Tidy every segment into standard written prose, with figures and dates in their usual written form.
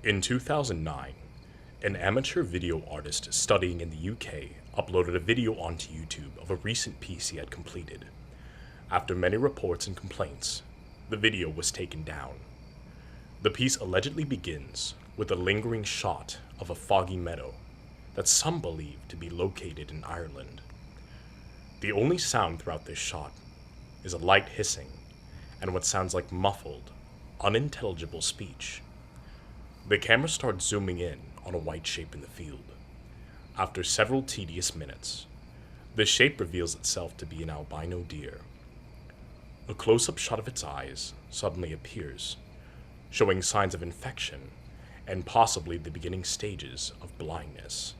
In 2009, an amateur video artist studying in the UK uploaded a video onto YouTube of a recent piece he had completed. After many reports and complaints, the video was taken down. The piece allegedly begins with a lingering shot of a foggy meadow that some believe to be located in Ireland. The only sound throughout this shot is a light hissing and what sounds like muffled, unintelligible speech. The camera starts zooming in on a white shape in the field. After several tedious minutes, the shape reveals itself to be an albino deer. A close-up shot of its eyes suddenly appears, showing signs of infection and possibly the beginning stages of blindness.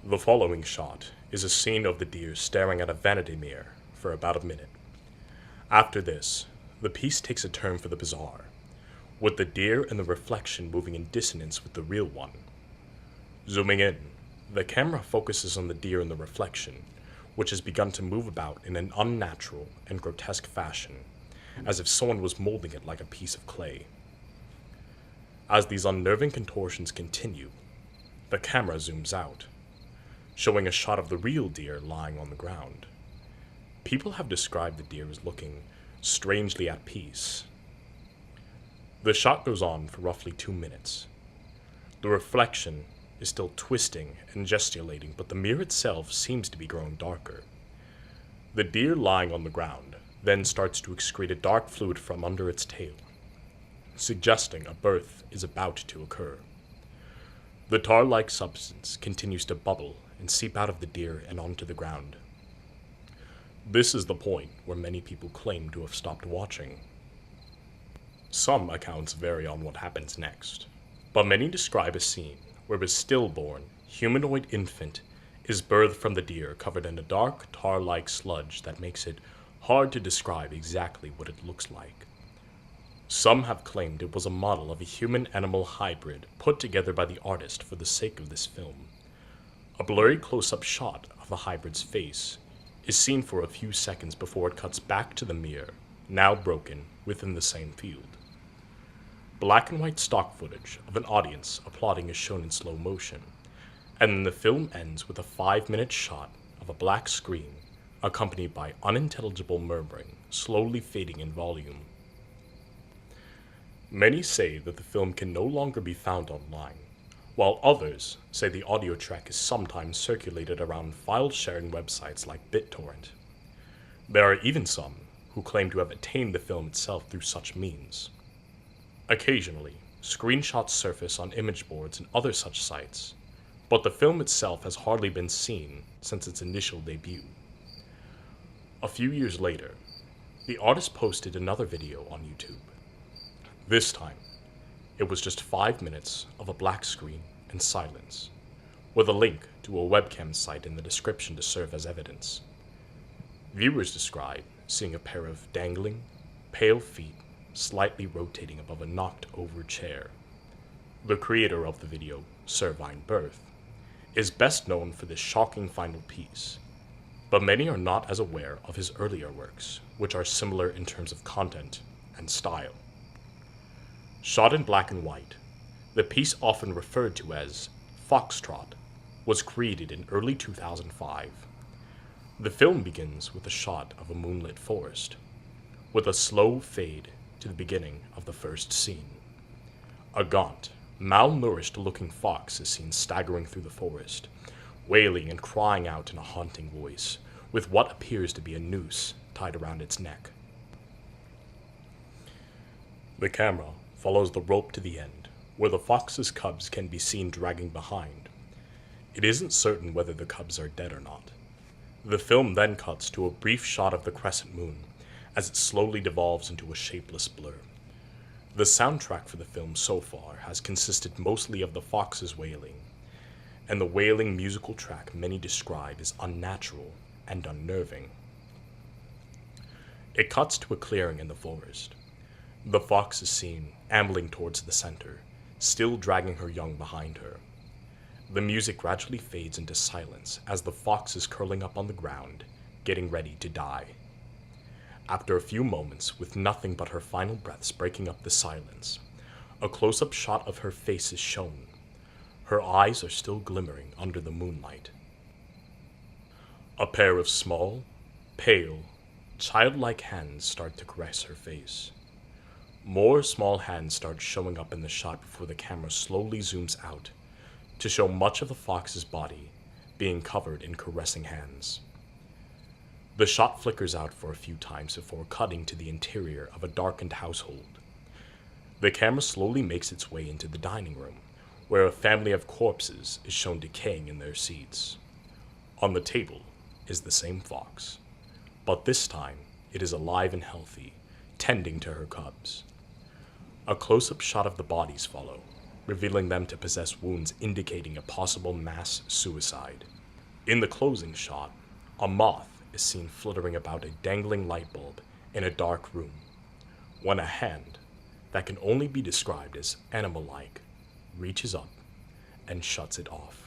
The following shot is a scene of the deer staring at a vanity mirror for about a minute. After this, the piece takes a turn for the bizarre, with the deer and the reflection moving in dissonance with the real one. Zooming in, the camera focuses on the deer in the reflection, which has begun to move about in an unnatural and grotesque fashion, as if someone was molding it like a piece of clay. As these unnerving contortions continue, the camera zooms out, showing a shot of the real deer lying on the ground. People have described the deer as looking strangely at peace. The shot goes on for roughly 2 minutes. The reflection is still twisting and gesticulating, but the mirror itself seems to be growing darker. The deer lying on the ground then starts to excrete a dark fluid from under its tail, suggesting a birth is about to occur. The tar-like substance continues to bubble and seep out of the deer and onto the ground. This is the point where many people claim to have stopped watching. Some accounts vary on what happens next, but many describe a scene where a stillborn, humanoid infant is birthed from the deer covered in a dark, tar-like sludge that makes it hard to describe exactly what it looks like. Some have claimed it was a model of a human-animal hybrid put together by the artist for the sake of this film. A blurry close-up shot of the hybrid's face is seen for a few seconds before it cuts back to the mirror, now broken, within the same field. Black and white stock footage of an audience applauding is shown in slow motion, and then the film ends with a 5-minute shot of a black screen accompanied by unintelligible murmuring, slowly fading in volume. Many say that the film can no longer be found online, while others say the audio track is sometimes circulated around file-sharing websites like BitTorrent. There are even some who claim to have attained the film itself through such means. Occasionally, screenshots surface on image boards and other such sites, but the film itself has hardly been seen since its initial debut. A few years later, the artist posted another video on YouTube. This time, it was just 5 minutes of a black screen and silence, with a link to a webcam site in the description to serve as evidence. Viewers describe seeing a pair of dangling, pale feet slightly rotating above a knocked-over chair. The creator of the video, Cervine, is best known for this shocking final piece, but many are not as aware of his earlier works, which are similar in terms of content and style. Shot in black and white, the piece often referred to as Foxtrot was created in early 2005. The film begins with a shot of a moonlit forest, with a slow fade to the beginning of the first scene. A gaunt, malnourished-looking fox is seen staggering through the forest, wailing and crying out in a haunting voice, with what appears to be a noose tied around its neck. The camera follows the rope to the end, where the fox's cubs can be seen dragging behind. It isn't certain whether the cubs are dead or not. The film then cuts to a brief shot of the crescent moon, as it slowly devolves into a shapeless blur. The soundtrack for the film so far has consisted mostly of the fox's wailing, and the wailing musical track many describe as unnatural and unnerving. It cuts to a clearing in the forest. The fox is seen ambling towards the center, still dragging her young behind her. The music gradually fades into silence as the fox is curling up on the ground, getting ready to die. After a few moments, with nothing but her final breaths breaking up the silence, A close-up shot of her face is shown. Her eyes are still glimmering under the moonlight. A pair of small, pale, childlike hands start to caress her face. More small hands start showing up in the shot before the camera slowly zooms out to show much of the fox's body being covered in caressing hands. The shot flickers out for a few times before cutting to the interior of a darkened household. The camera slowly makes its way into the dining room, where a family of corpses is shown decaying in their seats. On the table is the same fox, but this time it is alive and healthy, tending to her cubs. A close-up shot of the bodies follow, revealing them to possess wounds indicating a possible mass suicide. In the closing shot, a moth is seen fluttering about a dangling light bulb in a dark room, when a hand, that can only be described as animal-like, reaches up and shuts it off.